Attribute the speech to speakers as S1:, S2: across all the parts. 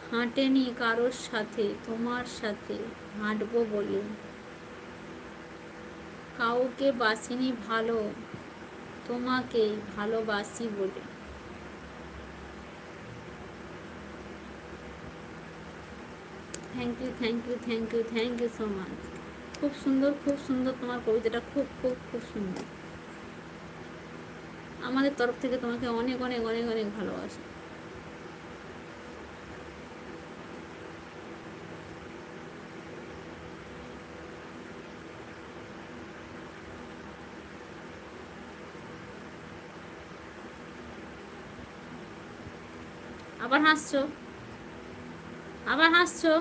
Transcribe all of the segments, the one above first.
S1: হাঁটেনি কারোর সাথে, তোমার সাথে হাঁটবো বলে। কাউকে বাসিনি ভালো, তোমাকেই ভালোবাসি বলে। Thank you, thank you, thank you, thank you so much. খুব সুন্দর, খুব সুন্দর তোমার কবিতাটা, খুব খুব খুব সুন্দর। আমাদের তরফ থেকে তোমাকে অনেক অনেক অনেক অনেক ভালোবাসা। আবার হাসছো, আবার হাসছো।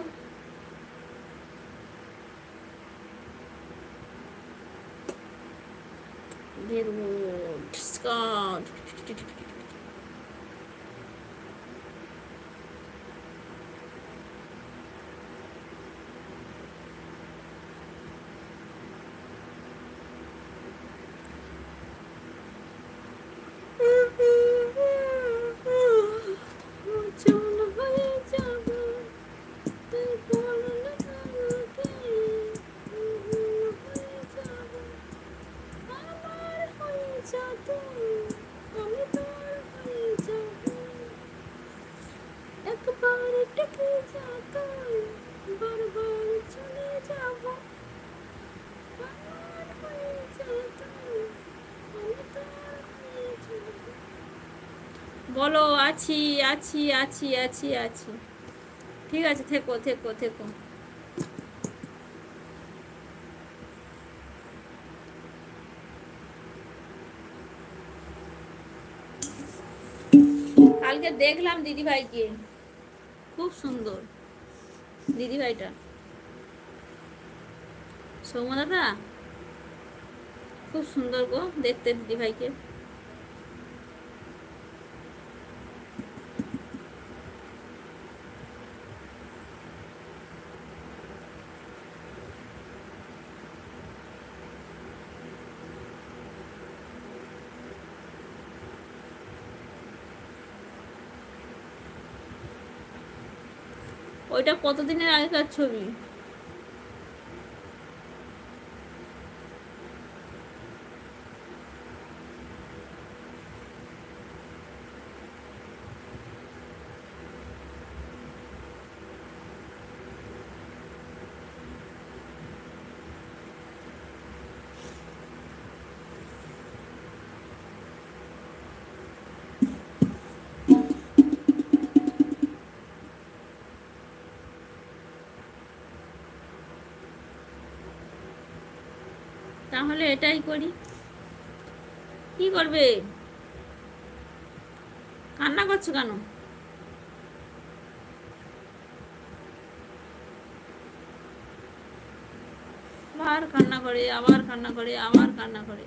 S1: বলো, আছি আছি আছি আছি আছি। ঠিক আছে, থেকো থেকো থেকো। কালকে দেখলাম দিদিভাইকে, খুব সুন্দর দিদিভাইটা। সৌম্য দাদা খুব সুন্দর গো দেখতে দিদিভাইকে। ওইটা কতদিনের আগেকার ছবি? তাহলে এটাই করি। কি করবে? কান্না করছো কেন? আবার কান্না করে, আবার কান্না করে, আবার কান্না করে।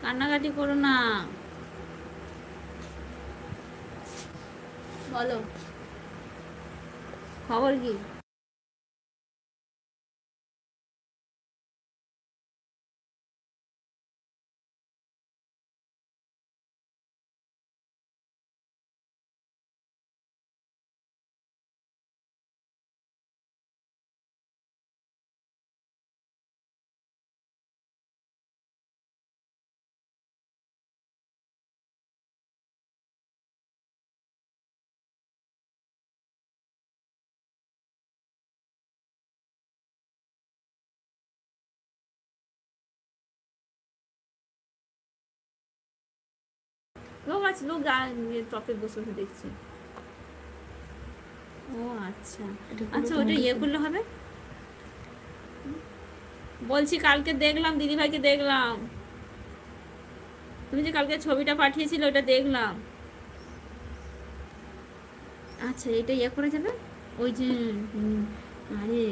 S1: কান্নাকাটি করো না। বলো খবর কি? লোক আছে, লোক টপে বসে বসে দেখছে। ও আচ্ছা আচ্ছা, ওটা ইয়ে করলে হবে। বলছি কালকে দেখলাম দিদিভাইকে, দেখলাম তুমি যে কালকে ছবিটা পাঠিয়েছিলে ওটা দেখলাম। আচ্ছা, এটা ইয়ে করে যাবে ওই যে আরে